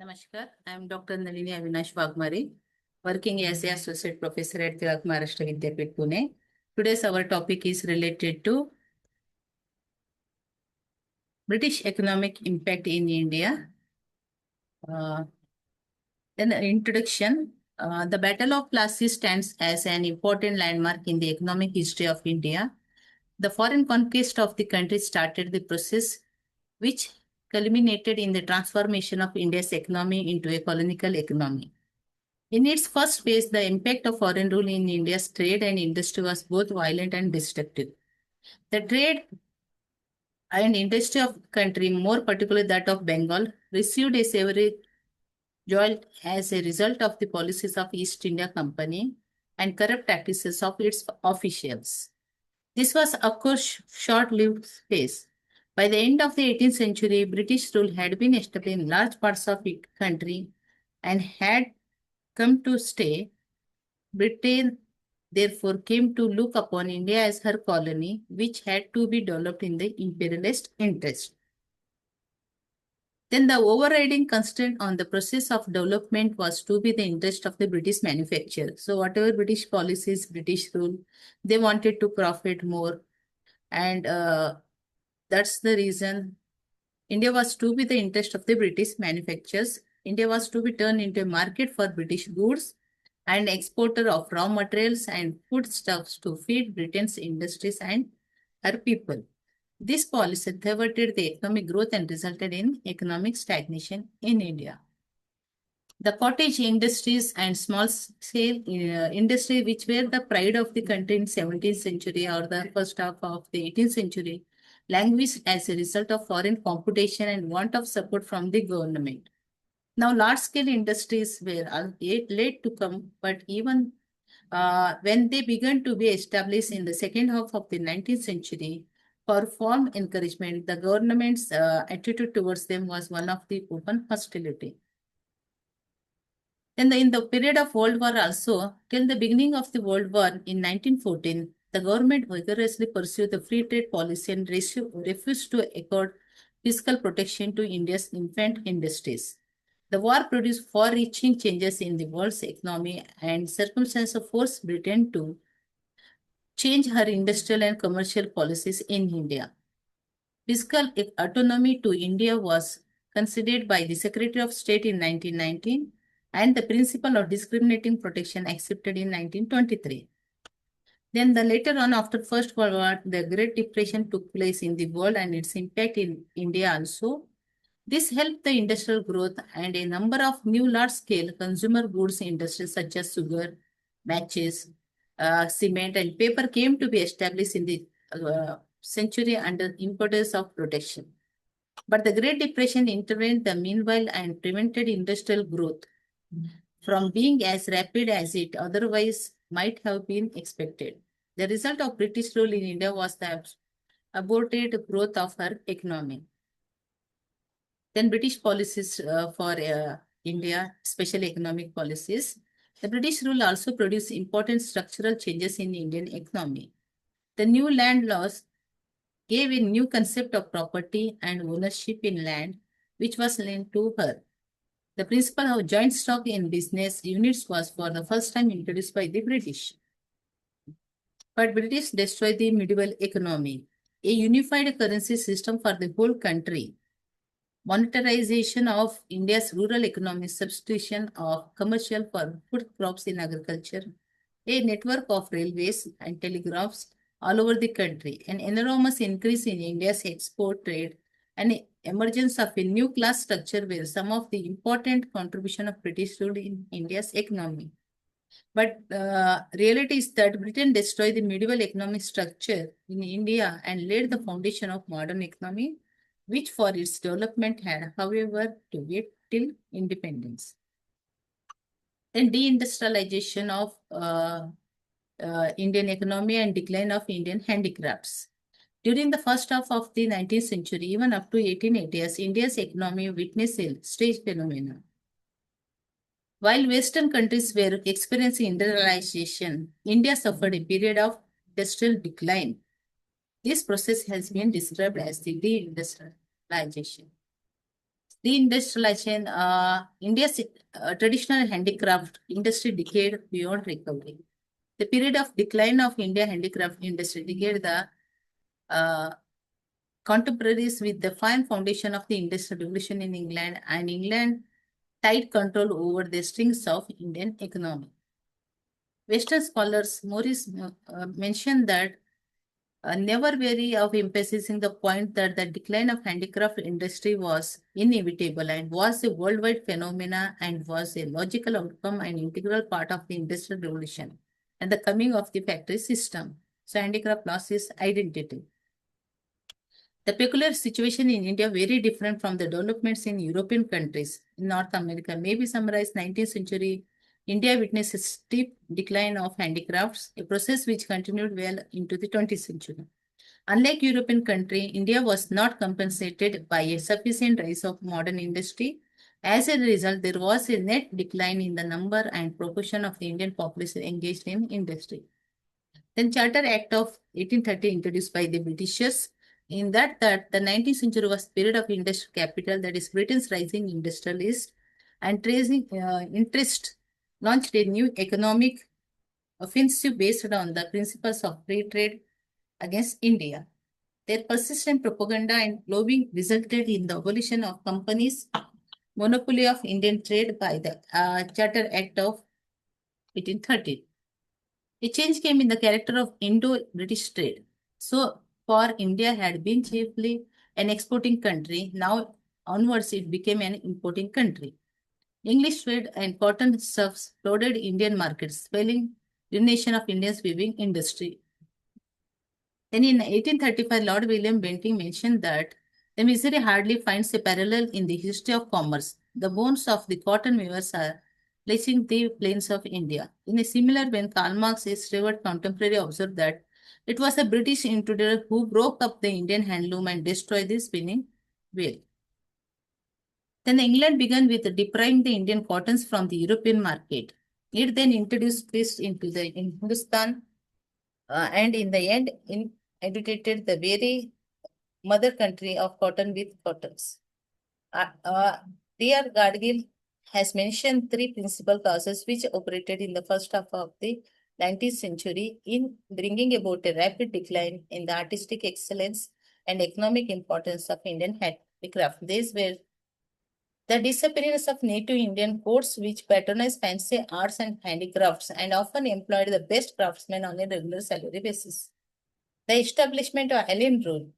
Namaskar, I am Dr. Nalini Avinash Wagmare, working as an Associate Professor at Tilak Maharashtra Vidyapith, Pune. Today's our topic is related to British economic impact in India. Uh, then introduction. The Battle of Plassey stands as an important landmark in the economic history of India. The foreign conquest of the country started the process which culminated in the transformation of India's economy into a colonial economy. In its first phase, the impact of foreign rule in India's trade and industry was both violent and destructive. The trade and industry of the country, more particularly that of Bengal, received a severe jolt as a result of the policies of East India Company and corrupt practices of its officials. This was, of course, short-lived phase. By the end of the 18th century, British rule had been established in large parts of the country and had come to stay. Britain therefore came to look upon India as her colony, which had to be developed in the imperialist interest. Then the overriding constraint on the process of development was to be the interest of the British manufacturer. So whatever British policies, British rule, they wanted to profit more. And that's the reason India was to be the interest of the British manufacturers. India was to be turned into a market for British goods and exporter of raw materials and foodstuffs to feed Britain's industries and her people. This policy thwarted the economic growth and resulted in economic stagnation in India. The cottage industries and small-scale industry, which were the pride of the country in 17th century or the first half of the 18th century, languished as a result of foreign competition and want of support from the government. Now, large-scale industries were yet late to come, but even when they began to be established in the second half of the 19th century, for form encouragement, the government's attitude towards them was one of the open hostility. Then in the period of World War also, till the beginning of the World War in 1914, the government vigorously pursued the free trade policy and refused to accord fiscal protection to India's infant industries. The war produced far-reaching changes in the world's economy and circumstances forced Britain to change her industrial and commercial policies in India. Fiscal autonomy to India was considered by the Secretary of State in 1919 and the principle of discriminating protection accepted in 1923. Then later on, after First World War, the Great Depression took place in the world and its impact in India also. This helped the industrial growth and a number of new large-scale consumer goods industries such as sugar, matches, cement and paper came to be established in the century under importance of protection. But the Great Depression intervened the meanwhile and prevented industrial growth from being as rapid as it otherwise might have been expected. The result of British rule in India was the aborted growth of her economy. Then British policies for India, special economic policies. The British rule also produced important structural changes in the Indian economy. The new land laws gave a new concept of property and ownership in land, which was linked to her. The principle of joint stock in business units was for the first time introduced by the British. But British destroyed the medieval economy. A unified currency system for the whole country, monetarization of India's rural economy, substitution of commercial for food crops in agriculture, a network of railways and telegraphs all over the country, an enormous increase in India's export trade, and emergence of a new class structure were some of the important contribution of British rule in India's economy. But reality is that Britain destroyed the medieval economic structure in India and laid the foundation of modern economy, which for its development had, however, to wait till independence. Then deindustrialization of Indian economy and decline of Indian handicrafts. During the first half of the 19th century, even up to 1880s, India's economy witnessed a strange phenomenon. While Western countries were experiencing industrialization, India suffered a period of industrial decline. This process has been described as the deindustrialization. Deindustrialization, India's traditional handicraft industry decade beyond recovery. The period of decline of India handicraft industry decade the uh, contemporaries with the fine foundation of the Industrial Revolution in England and England tight control over the strings of Indian economy. Western scholars Morris mentioned that never weary of emphasizing the point that the decline of handicraft industry was inevitable and was a worldwide phenomena and was a logical outcome and integral part of the industrial revolution and the coming of the factory system. So handicraft lost its identity. The peculiar situation in India very different from the developments in European countries. In North America, may be summarized 19th century, India witnessed a steep decline of handicrafts, a process which continued well into the 20th century. Unlike European country, India was not compensated by a sufficient rise of modern industry. As a result, there was a net decline in the number and proportion of the Indian population engaged in industry. Then Charter Act of 1830 introduced by the Britishers in that the 19th century was period of industrial capital, that is Britain's rising industrialist and tracing interest launched a new economic offensive based on the principles of free trade against India. Their persistent propaganda and lobbying resulted in the abolition of companies' monopoly of Indian trade by the Charter Act of 1830. A change came in the character of Indo-British trade. So for India had been chiefly an exporting country, now onwards it became an importing country. English trade and cotton stuffs flooded Indian markets, spelling ruination of India's weaving industry. Then in 1835, Lord William Bentinck mentioned that the misery hardly finds a parallel in the history of commerce. The bones of the cotton weavers are placing the plains of India. In a similar vein, Karl Marx, a shrewd contemporary, observed that it was a British intruder who broke up the Indian handloom and destroyed the spinning wheel. Then England began with depriving the Indian cottons from the European market. It then introduced twist into the in Hindustan and in the end educated the very mother country of cotton with cottons. Uh, uh, D.R. Gadgil has mentioned three principal causes which operated in the first half of the 19th century in bringing about a rapid decline in the artistic excellence and economic importance of Indian handicraft. These were the disappearance of native Indian courts which patronized fancy arts and handicrafts and often employed the best craftsmen on a regular salary basis. The establishment of alien rule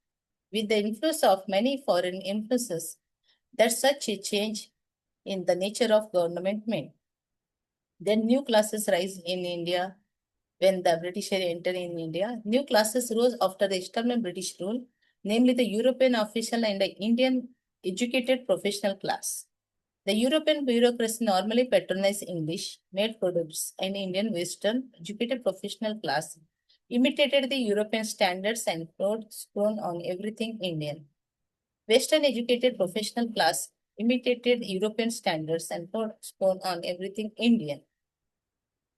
with the influence of many foreign influences that such a change in the nature of government meant. Then new classes rise in India when the British entered in India. New classes rose after the establishment British rule, namely the European official and the Indian educated professional class. The European bureaucracy normally patronized English made products and Indian Western educated professional class imitated the European standards and thrown on everything Indian. Western educated professional class imitated European standards and thrown on everything Indian.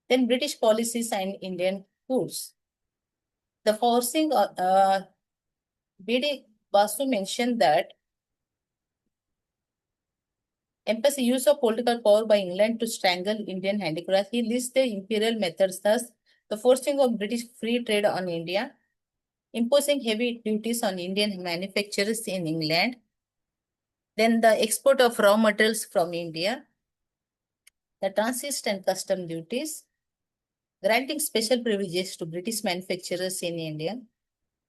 Then British policies and Indian foods. The forcing B.D. Basu mentioned that emphasis use of political power by England to strangle Indian handicraft. He lists the imperial methods, thus the forcing of British free trade on India, imposing heavy duties on Indian manufacturers in England, then the export of raw materials from India, the transit and custom duties, granting special privileges to British manufacturers in India,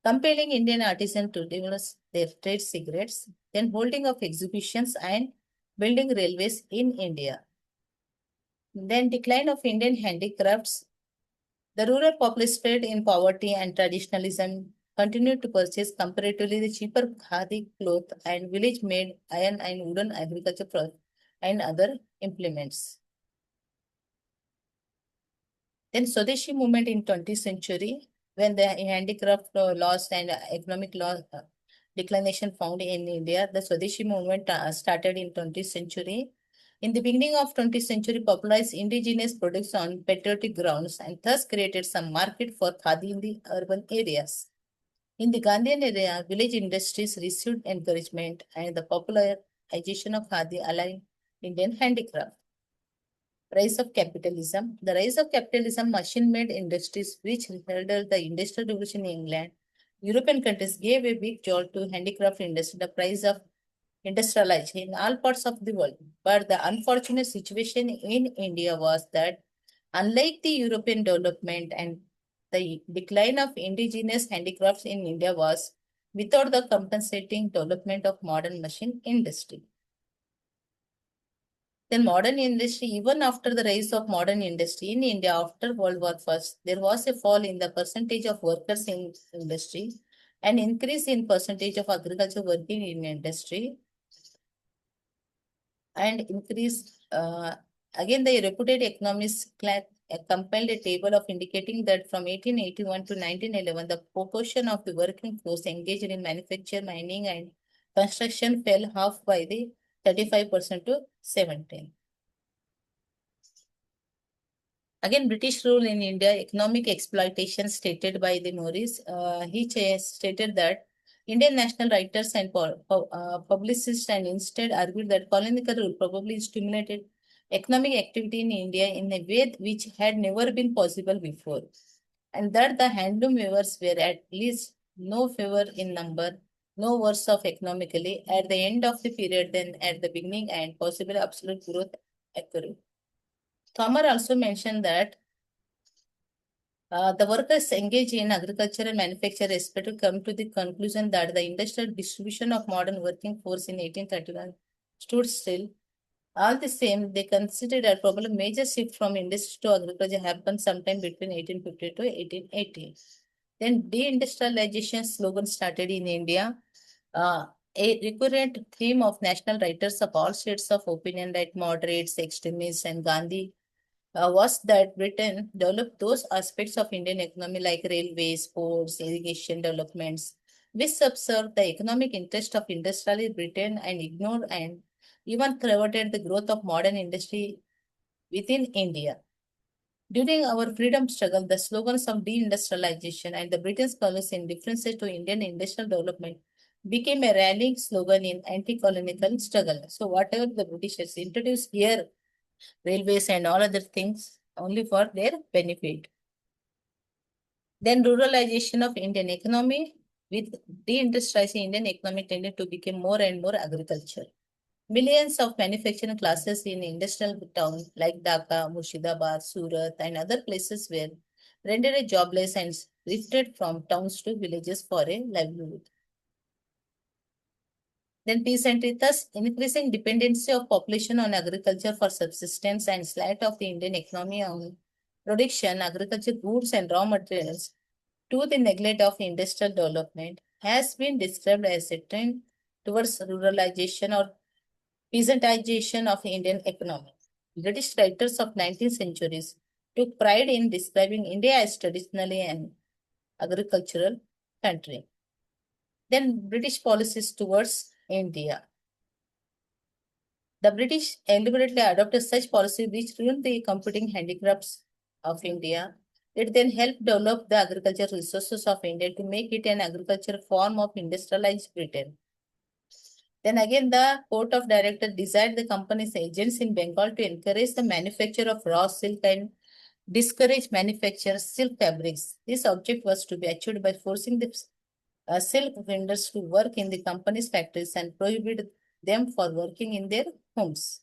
compelling Indian artisans to develop their trade secrets, then holding of exhibitions and building railways in India. Then decline of Indian handicrafts. The rural population spread in poverty and traditionalism continued to purchase comparatively the cheaper khadi cloth and village-made iron and wooden agriculture products and other implements. Then Swadeshi movement in 20th century, when the handicraft loss and economic loss declination found in India, the Swadeshi movement started in 20th century. In the beginning of 20th century, popularized indigenous products on patriotic grounds and thus created some market for khadi in the urban areas. In the Gandhian area, village industries received encouragement and the popular industrialization of Khadi aligned Indian handicraft. Rise of capitalism. The rise of capitalism, machine-made industries, which heralded the Industrial Revolution in England, European countries gave a big jolt to handicraft industry, the price of industrialization in all parts of the world. But the unfortunate situation in India was that, unlike the European development and the decline of indigenous handicrafts in India was without the compensating development of modern machine industry. Then modern industry, even after the rise of modern industry in India after World War I, there was a fall in the percentage of workers in industry and increase in percentage of agriculture working in industry and increase again the reputed economists compiled a table of indicating that from 1881 to 1911 the proportion of the working force engaged in manufacture, mining and construction fell half by the 35% to 17. Again, British rule in India, economic exploitation stated by the Morris. He stated that Indian national writers and publicists and instead argued that colonial rule probably stimulated economic activity in India in a way which had never been possible before, and that the handloom weavers were at least no fewer in number, no worse off economically at the end of the period than at the beginning, and possibly absolute growth occurred. Thomer also mentioned that the workers engaged in agriculture and manufacture expect to come to the conclusion that the industrial distribution of modern working force in 1831 stood still. All the same, they considered a probably major shift from industry to agriculture happened sometime between 1850 to 1880. Then deindustrialization slogan started in India. A recurrent theme of national writers of all shades of opinion, like moderates, extremists, and Gandhi, was that Britain developed those aspects of Indian economy like railways, ports, irrigation developments, which subserved the economic interest of industrial Britain and ignored and even thwarted the growth of modern industry within India. During our freedom struggle, the slogans of deindustrialization and the British policy in differences to Indian industrial development became a rallying slogan in anti-colonial struggle. So whatever the Britishers introduced here, railways and all other things only for their benefit. Then ruralization of Indian economy with deindustrializing Indian economy tended to become more and more agriculture. Millions of manufacturing classes in industrial towns like Dhaka, Murshidabad, Surat, and other places were rendered jobless and drifted from towns to villages for a livelihood. Then peasantry, thus increasing dependency of population on agriculture for subsistence and slight of the Indian economy on production, agriculture goods and raw materials to the neglect of industrial development has been described as a trend towards ruralization or peasantization of Indian economy. British writers of 19th centuries took pride in describing India as traditionally an agricultural country. Then British policies towards India. The British deliberately adopted such policy which ruined the competing handicrafts of India. It then helped develop the agricultural resources of India to make it an agricultural form of industrialized Britain. Then again, the Court of Directors desired the company's agents in Bengal to encourage the manufacture of raw silk and discourage manufacture silk fabrics. This object was to be achieved by forcing the silk vendors to work in the company's factories and prohibit them for working in their homes.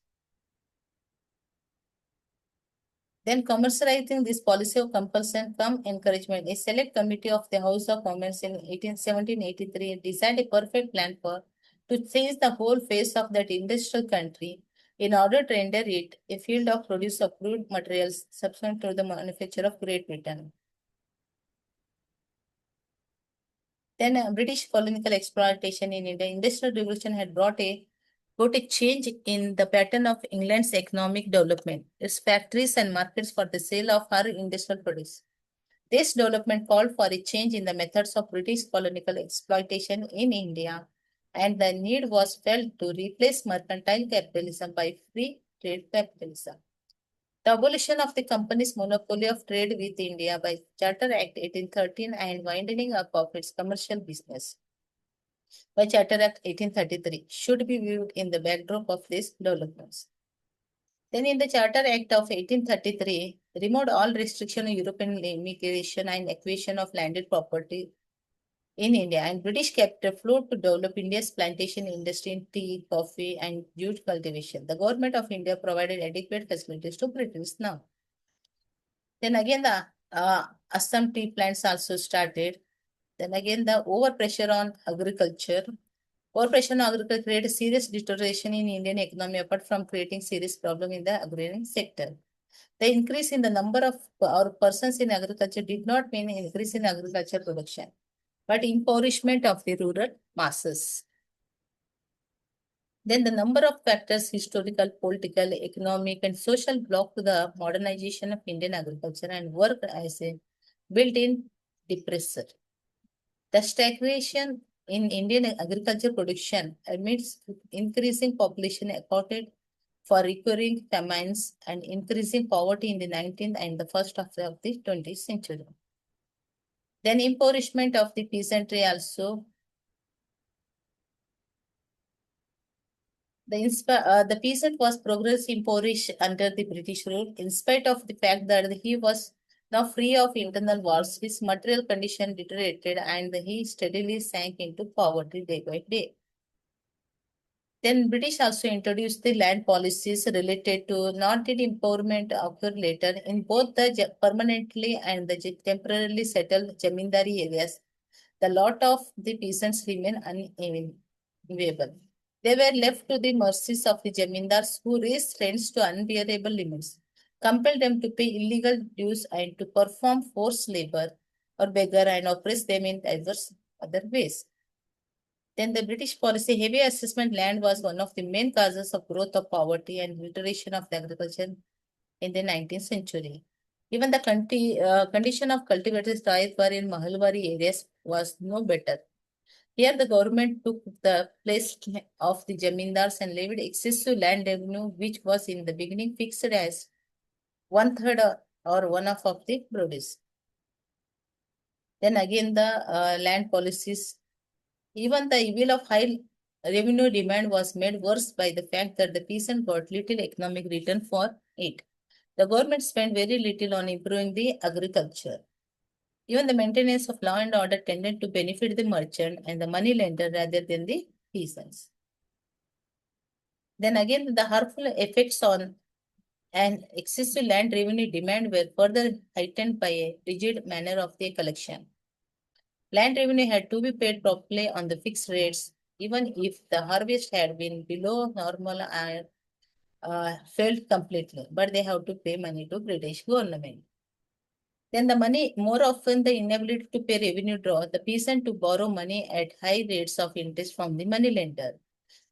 Then commercializing this policy of compulsion come encouragement. A select committee of the House of Commons in 1783 designed a perfect plan for to change the whole face of that industrial country in order to render it a field of produce of crude materials subsequent to the manufacture of Great Britain. Then British colonial exploitation in India, Industrial Revolution had brought a change in the pattern of England's economic development, its factories and markets for the sale of her industrial produce. This development called for a change in the methods of British colonial exploitation in India, and the need was felt to replace mercantile capitalism by free trade capitalism. The abolition of the company's monopoly of trade with India by Charter Act 1813 and winding up of its commercial business. by Charter Act 1833 should be viewed in the backdrop of these developments. Then in the Charter Act of 1833, removed all restriction on European immigration and acquisition of landed property in India, and British capital flowed to develop India's plantation industry in tea, coffee, and jute cultivation. The government of India provided adequate facilities to British now. Then again, the Assam tea plants also started. Then again, the overpressure on agriculture. Overpressure on agriculture created serious deterioration in Indian economy apart from creating serious problem in the agrarian sector. The increase in the number of or persons in agriculture did not mean increase in agriculture production, but impoverishment of the rural masses. Then the number of factors, historical, political, economic, and social, blocked the modernization of Indian agriculture and worked as a built-in depressor. The stagnation in Indian agriculture production amidst increasing population accounted for recurring famines and increasing poverty in the 19th and the first half of the 20th century. Then impoverishment of the peasantry also. The peasant was progressively impoverished under the British rule, in spite of the fact that he was now free of internal wars. His material condition deteriorated and he steadily sank into poverty day by day. Then British also introduced the land policies related to not did empowerment occur later in both the permanently and the temporarily settled Jamindari areas. The lot of the peasants remain uneven. They were left to the mercies of the Jamindars who raised rents to unbearable limits, compelled them to pay illegal dues and to perform forced labor or beggar and oppress them in diverse other ways. Then the British policy, heavy assessment land was one of the main causes of growth of poverty and deterioration of the agriculture in the 19th century. Even the condition of cultivated rice were in Mahalwari areas was no better. Here the government took the place of the Jamindars and levied excessive land revenue, which was in the beginning fixed as one third or one half of the produce. Then again the land policies. Even the evil of high revenue demand was made worse by the fact that the peasant got little economic return for it. The government spent very little on improving the agriculture. Even the maintenance of law and order tended to benefit the merchant and the money lender rather than the peasants. Then again, the harmful effects on an excessive land revenue demand were further heightened by a rigid manner of the collection. Land revenue had to be paid properly on the fixed rates, even if the harvest had been below normal and failed completely, but they have to pay money to British government. Then the money, more often the inability to pay revenue draw the peasant to borrow money at high rates of interest from the money lender.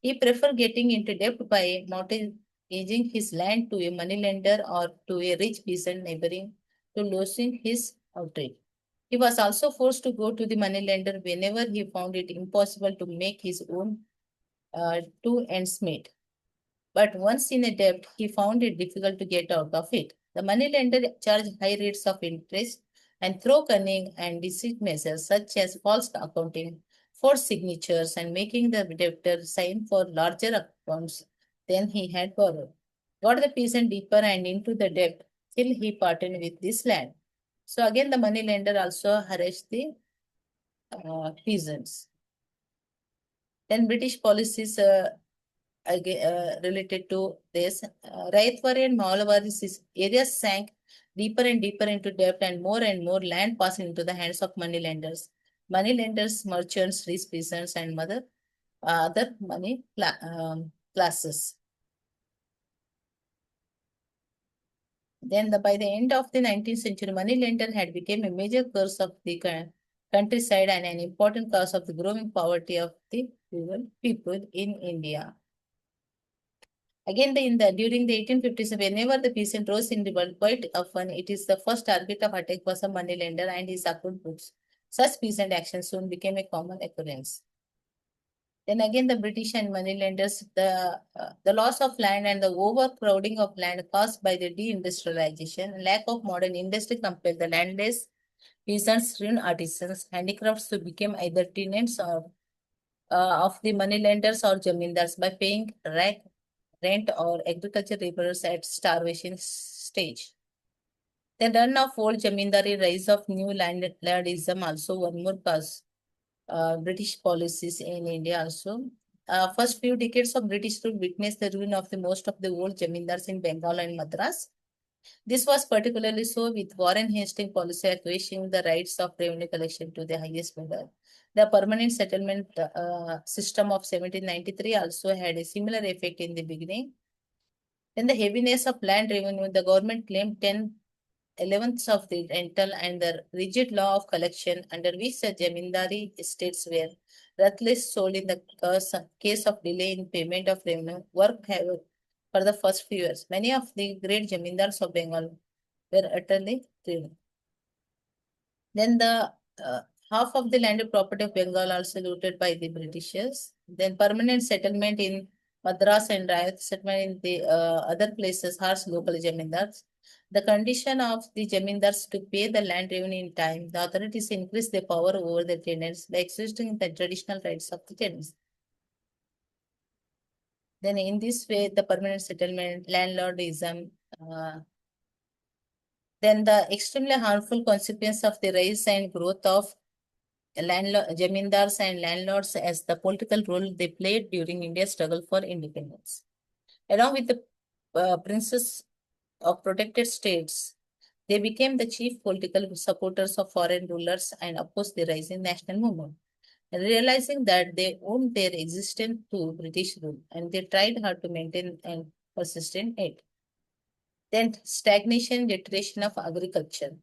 He preferred getting into debt by mortgaging his land to a money lender or to a rich peasant neighboring to losing his outright. He was also forced to go to the moneylender whenever he found it impossible to make his own two ends meet. But once in a debt, he found it difficult to get out of it. The moneylender charged high rates of interest and through cunning and deceit measures such as false accounting, forced signatures, and making the debtor sign for larger accounts than he had borrowed, got the peasant deeper and into the debt till he parted with this land. So again, the money lender also harassed the peasants. Then British policies related to this, Rayatwari and Mahalavadi areas sank deeper and deeper into debt and more land passed into the hands of money lenders. Money lenders, merchants, rich peasants, and other money classes. Then by the end of the 19th century, money lender had become a major curse of the countryside and an important cause of the growing poverty of the rural people in India. Again, during the 1850s, whenever the peasant rose in revolt, quite often it is the first target of attack was a money lender and his account books. Such peasant action soon became a common occurrence. Then again, the British and moneylenders, the loss of land and the overcrowding of land caused by the deindustrialization, lack of modern industry compelled the landless peasants, ruined artisans, handicrafts to become either tenants or of the moneylenders or zamindars by paying rent or agriculture laborers at starvation stage. The run of old zamindari, rise of new landlordism, also one more cause. British policies in India also. First few decades of British rule witnessed the ruin of the most of the old zamindars in Bengal and Madras. This was particularly so with Warren Hastings policy acquiescing the rights of revenue collection to the highest bidder. The permanent settlement system of 1793 also had a similar effect in the beginning. Then the heaviness of land revenue, the government claimed 10/11ths of the rental and the rigid law of collection under which the Jamindari estates were ruthless sold in the case of delay in payment of revenue worked for the first few years. Many of the great Jamindars of Bengal were utterly ruined. Then the half of the landed property of Bengal also looted by the Britishers. Then permanent settlement in Madras and riot settlement in the other places harsh local jamindars. The condition of the jamindars to pay the land revenue in time, the authorities increased their power over the tenants by exhausting the traditional rights of the tenants. Then in this way, the permanent settlement, landlordism, then the extremely harmful consequence of the rise and growth of jamindars and landlords as the political role they played during India's struggle for independence. Along with the princes of protected states, they became the chief political supporters of foreign rulers and opposed the rising national movement. Realizing that they owed their existence to British rule and they tried hard to maintain and persist in it. Then stagnation, deterioration of agriculture.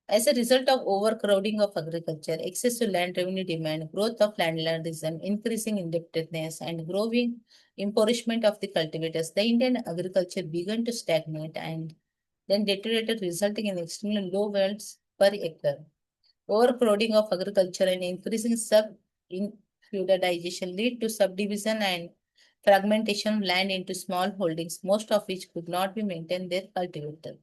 As a result of overcrowding of agriculture, excessive land revenue demand, growth of landlordism, increasing indebtedness, and growing impoverishment of the cultivators, the Indian agriculture began to stagnate and then deteriorated, resulting in extremely low yields per acre. Overcrowding of agriculture and increasing feudalization lead to subdivision and fragmentation of land into small holdings, most of which could not be maintained their cultivator.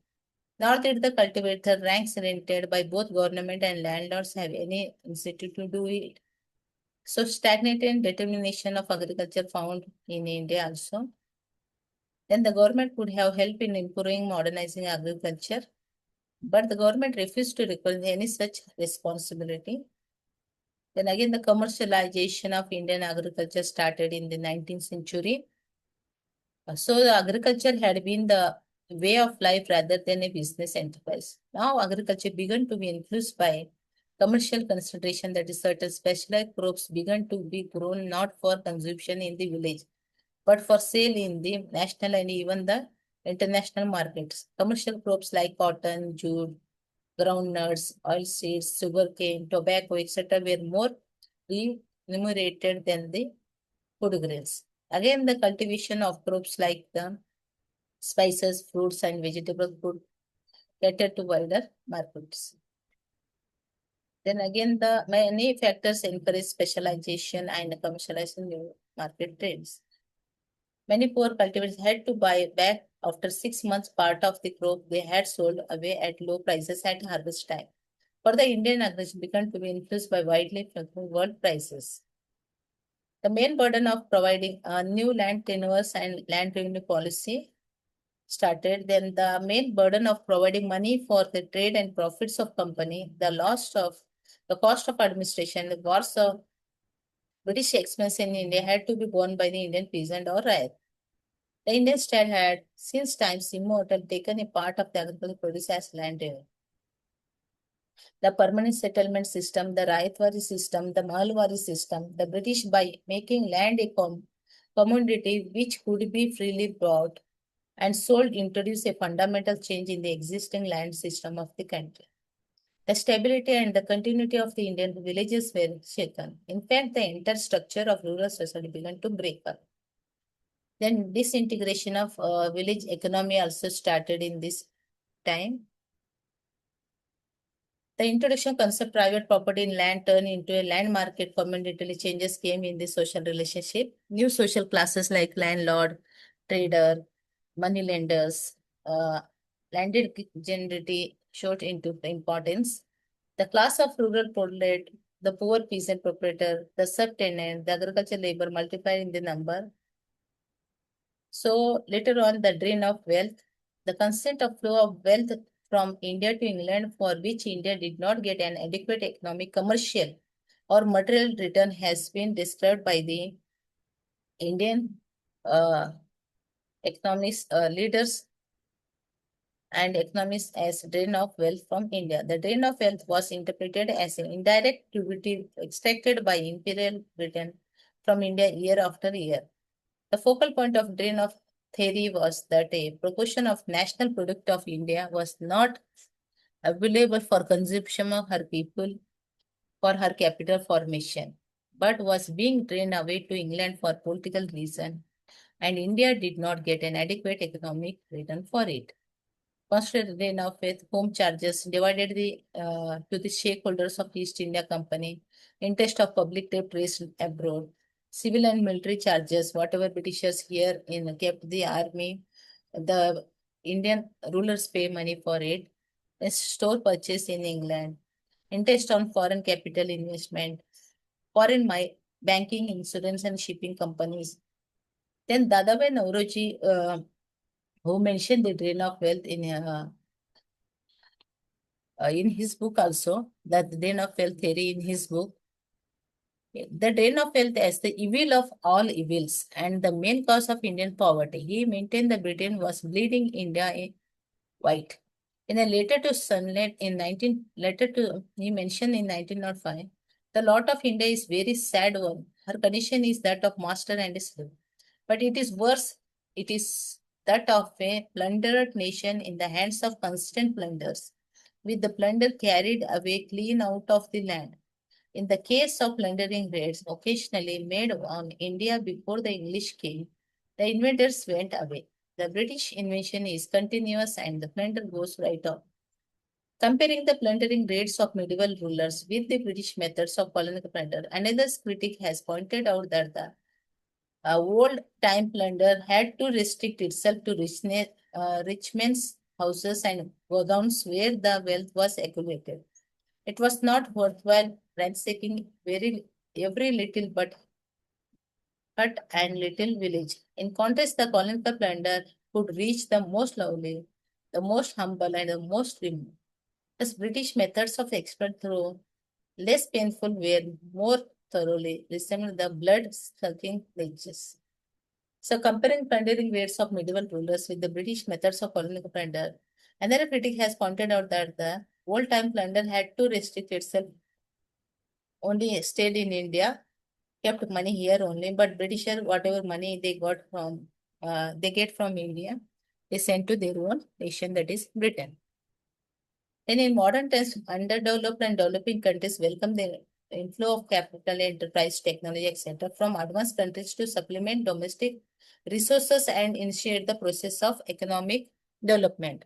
Nor did the cultivator ranks rented by both government and landlords have any incentive to do it. So stagnated determination of agriculture found in India also. Then the government could have helped in improving modernizing agriculture, but the government refused to recognize any such responsibility. Then again, the commercialization of Indian agriculture started in the 19th century. So the agriculture had been the way of life rather than a business enterprise. Now agriculture began to be influenced by commercial consideration, that is certain specialized crops began to be grown not for consumption in the village, but for sale in the national and even the international markets. Commercial crops like cotton, jute, groundnuts, oilseeds, sugarcane, tobacco, etc. were more remunerated than the food grains. Again, the cultivation of crops like the spices, fruits, and vegetables could cater to wider markets. Then again, the many factors encourage specialization and commercialization new market trends. Many poor cultivators had to buy back after 6 months part of the crop they had sold away at low prices at harvest time. For the Indian agriculture began to be influenced by widely fluctuating world prices. The main burden of providing new land tenures and land revenue policy started. Then the main burden of providing money for the trade and profits of company, the cost of administration, the wars of British expense in India had to be borne by the Indian peasant or riot. The Indian state had, since times immemorial, taken a part of the agricultural produce as land revenue. The permanent settlement system, the Rayatwari system, the Mahalwari system, the British by making land a commodity which could be freely bought and sold introduced a fundamental change in the existing land system of the country. The stability and the continuity of the Indian villages were shaken. In fact, the entire structure of rural society began to break up. Then disintegration of village economy also started in this time. The introduction concept private property in land turned into a land market. Fundamentally changes came in the social relationship. New social classes like landlord, trader, money lenders, landed generity showed into importance. The class of rural prolet the poor peasant proprietor, the subtenant, the agricultural labor multiplied in the number. So later on, the drain of wealth, the constant of flow of wealth from India to England, for which India did not get an adequate economic, commercial, or material return, has been described by the Indian uh, economists, leaders and economists as drain of wealth from India. The drain of wealth was interpreted as an indirect tribute extracted by Imperial Britain from India year after year. The focal point of drain of theory was that a proportion of national product of India was not available for consumption of her people for her capital formation, but was being drained away to England for political reason, and India did not get an adequate economic return for it. Constantly now with home charges divided to the shareholders of East India Company, interest of public debt raised abroad, civil and military charges, whatever Britishers here in kept the army, the Indian rulers pay money for it, a store purchase in England, interest on foreign capital investment, foreign banking, insurance, and shipping companies. Then Dadabhai Nauroji, who mentioned the drain of wealth in his book also, that the drain of wealth theory in his book, the drain of wealth as the evil of all evils and the main cause of Indian poverty. He maintained that Britain was bleeding India white. In a letter to Sunlight in 19 letter to he mentioned in 1905, the lot of India is very sad one. Her condition is that of master and slave. But it is worse. It is that of a plundered nation in the hands of constant plunders, with the plunder carried away clean out of the land. In the case of plundering raids occasionally made on India before the English came, the invaders went away. The British invasion is continuous and the plunder goes right on. Comparing the plundering raids of medieval rulers with the British methods of colonial plunder, another critic has pointed out that the old-time plunder had to restrict itself to rich men's houses and godowns where the wealth was accumulated. It was not worthwhile ransacking every little but hut and little village. In contrast, the colonial plunder could reach the most lowly, the most humble, and the most remote. As British methods of exploit through less painful were more thoroughly resembled the blood-sucking leeches. So, comparing plundering raids of medieval rulers with the British methods of colonial plunder, another critic has pointed out that the old-time plunder had to restrict itself only stayed in India, kept money here only, but Britisher, whatever money they got from, they get from India, they sent to their own nation, that is Britain. Then in modern times, underdeveloped and developing countries welcome the inflow of capital, enterprise, technology, etc. from advanced countries to supplement domestic resources and initiate the process of economic development.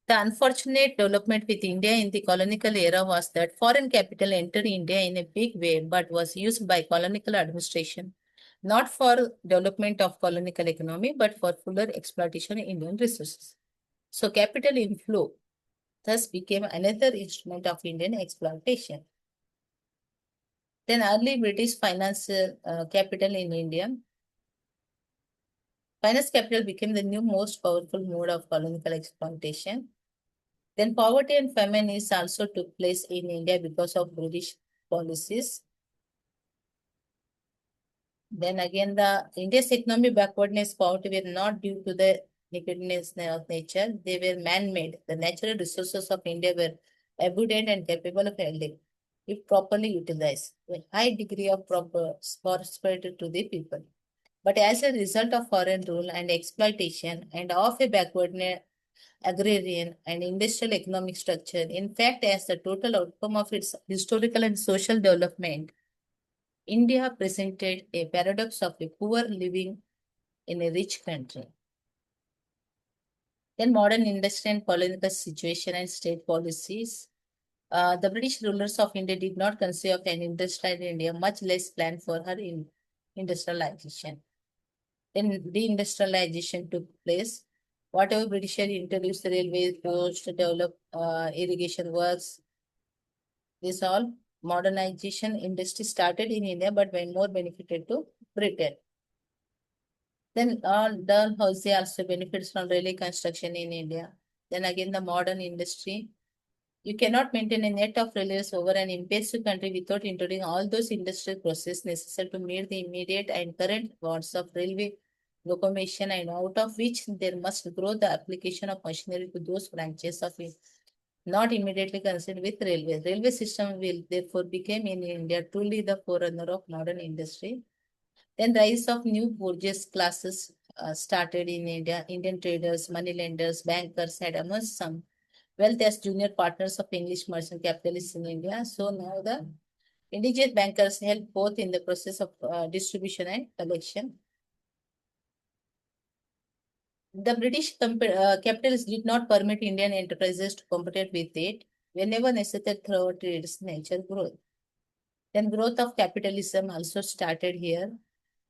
The unfortunate development with India in the colonial era was that foreign capital entered India in a big way but was used by colonial administration not for development of colonial economy but for fuller exploitation of Indian resources. So capital inflow thus became another instrument of Indian exploitation. Then early British financial capital in India. Finance capital became the new most powerful mode of colonial exploitation. Then poverty and famine is also took place in India because of British policies. Then again, the India's economic backwardness, poverty were not due to the nakedness of nature. They were man-made. The natural resources of India were abundant and capable of yielding, if properly utilized, with high degree of prosperity to the people. But as a result of foreign rule and exploitation and of a backwardness agrarian and industrial economic structure. In fact, as the total outcome of its historical and social development, India presented a paradox of a poor living in a rich country. Then modern industrial and political situation and state policies. The British rulers of India did not conceive of an industrial India, much less plan for her industrialization. Then deindustrialization took place. Whatever British had introduced the railways, post, develop irrigation works, this all modernization industry started in India, but when more benefited to Britain. Then Dalhousie also benefits from railway construction in India. Then again, the modern industry. You cannot maintain a net of railways over an impassive country without including all those industrial processes necessary to meet the immediate and current wants of railway locomotion, and out of which there must grow the application of machinery to those branches of it not immediately concerned with railways. Railway system will therefore become in India truly the forerunner of modern industry. Then rise of new bourgeois classes started in India. Indian traders, moneylenders, bankers had amassed some wealth as junior partners of English merchant capitalists in India. So now the indigenous bankers help both in the process of distribution and collection. The British capitalists did not permit Indian enterprises to compete with it whenever necessary throughout its nature growth. Then growth of capitalism also started here.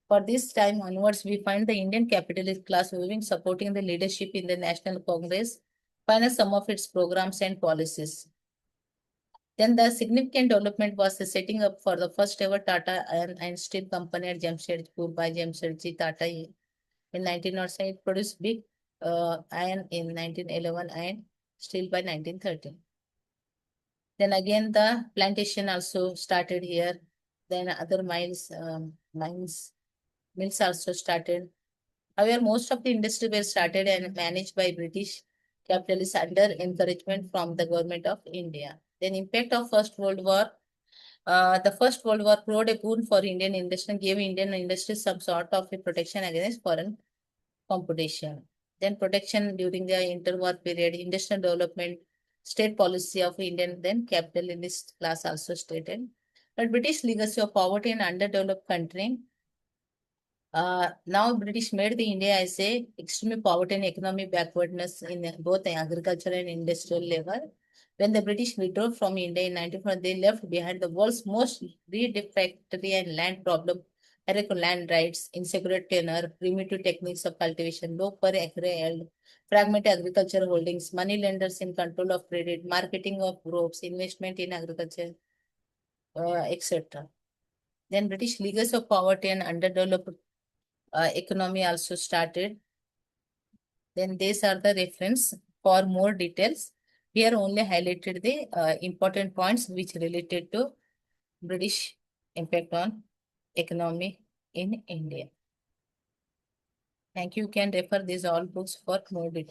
For this time onwards, we find the Indian capitalist class moving supporting the leadership in the National Congress, finance some of its programs and policies. Then the significant development was the setting up for the first ever Tata Iron and Steel Company at Jamshedpur by Jamshedji Tata in 1907. It produced big iron in 1911 and steel by 1913. Then again, the plantation also started here. Then other mills also started. However, most of the industry were started and managed by British capitalists under encouragement from the government of India. Then impact of First World War. The First World War proved a boon for Indian industry and gave Indian industry some sort of a protection against foreign competition. Then protection during the interwar period, industrial development, state policy of Indian then capitalist class also stated. But British legacy of poverty in underdeveloped country. Now British made the India as a extreme poverty and economic backwardness in both agriculture and industrial level. When the British withdrew from India in 1904, they left behind the world's most refractory and land problem, erect land rights, insecure tenure, primitive techniques of cultivation, low per acre yield, fragmented agriculture holdings, money lenders in control of credit, marketing of crops, investment in agriculture, etc. Then British legacy of poverty and underdeveloped economy also started. Then these are the reference for more details. Here only highlighted the important points which related to British impact on economy in India. Thank you. You can refer these all books for more details.